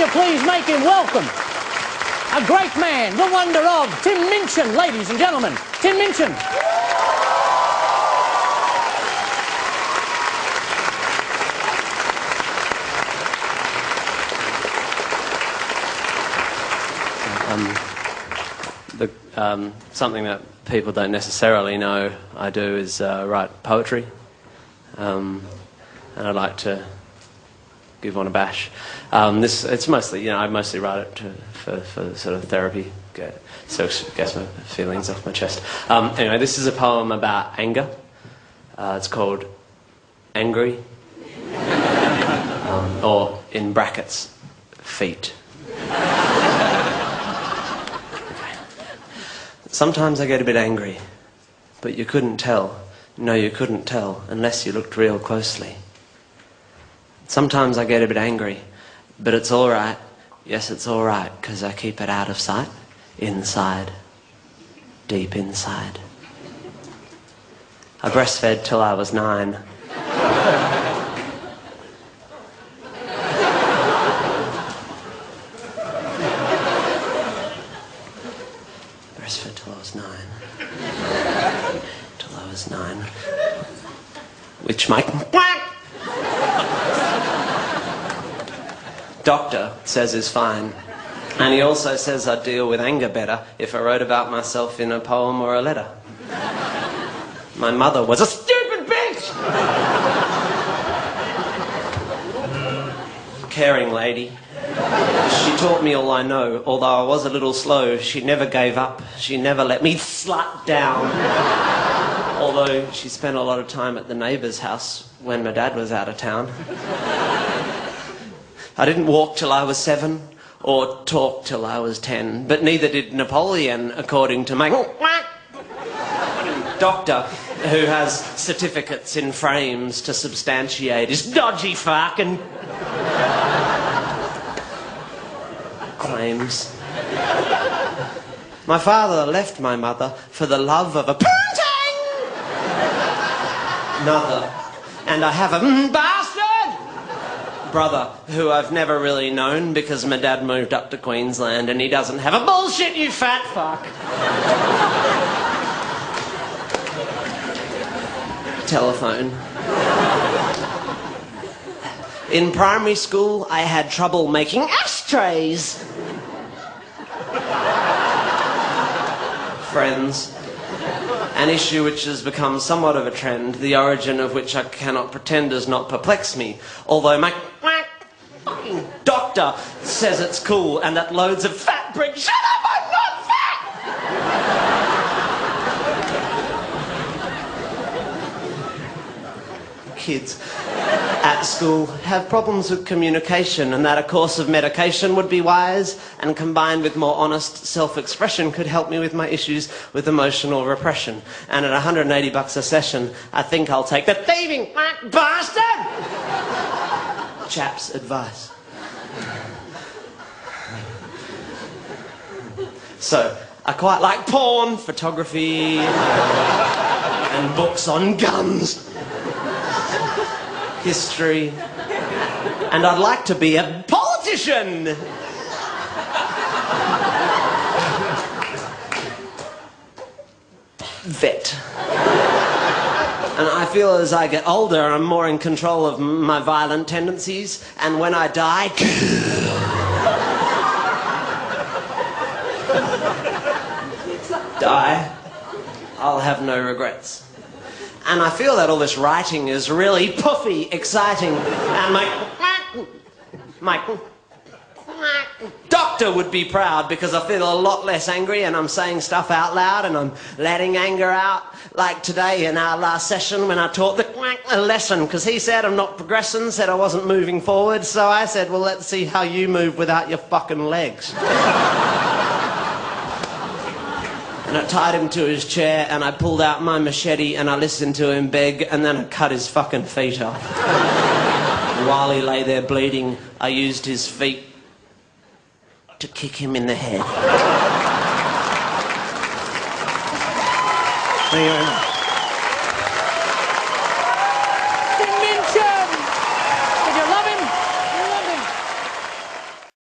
you please make him welcome? A great man, the wonder of Tim Minchin, ladies and gentlemen. Tim Minchin. Something that people don't necessarily know I do is write poetry, and I'd like to give one a bash. It's mostly, I mostly write it for sort of therapy, get my feelings off my chest. Anyway, this is a poem about anger. It's called Angry, or in brackets, feet. Sometimes I get a bit angry, but you couldn't tell. No, you couldn't tell unless you looked real closely. Sometimes I get a bit angry, but it's all right. Yes, it's all right, 'cause I keep it out of sight, inside, deep inside. I breastfed till I was 9. Breastfed till I was 9. Till I was 9. Which my doctor says is fine. And he also says I'd deal with anger better if I wrote about myself in a poem or a letter. My mother was a stupid bitch! Caring lady. She taught me all I know, although I was a little slow. She never gave up. She never let me slut down. Although she spent a lot of time at the neighbour's house when my dad was out of town. I didn't walk till I was 7 or talk till I was 10, but neither did Napoleon, according to my doctor, who has certificates in frames to substantiate his dodgy fucking claims. My father left my mother for the love of a painting! Mother. And I have a bastard brother who I've never really known because my dad moved up to Queensland and he doesn't have a bullshit, you fat fuck. Telephone. In primary school, I had trouble making ashtrays. Friends. An issue which has become somewhat of a trend, the origin of which I cannot pretend does not perplex me, although my fucking doctor says it's cool and that loads of fat bricks... Shut up, I'm not fat! Kids at school have problems with communication and that a course of medication would be wise and combined with more honest self-expression could help me with my issues with emotional repression. And at $180 a session, I think I'll take the thieving bastard chap's advice. So, I quite like porn, photography, and books on guns. History, and I'd like to be a politician. Vet. And I feel as I get older, I'm more in control of my violent tendencies, and when I die, I'll have no regrets. And I feel that all this writing is really puffy, exciting, and my doctor would be proud because I feel a lot less angry and I'm saying stuff out loud and I'm letting anger out, like today in our last session when I taught the lesson, because he said I'm not progressing, said I wasn't moving forward, so I said, well, let's see how you move without your fucking legs. And I tied him to his chair and I pulled out my machete and I listened to him beg and then I cut his fucking feet off. And while he lay there bleeding, I used his feet to kick him in the head. Thank you very much.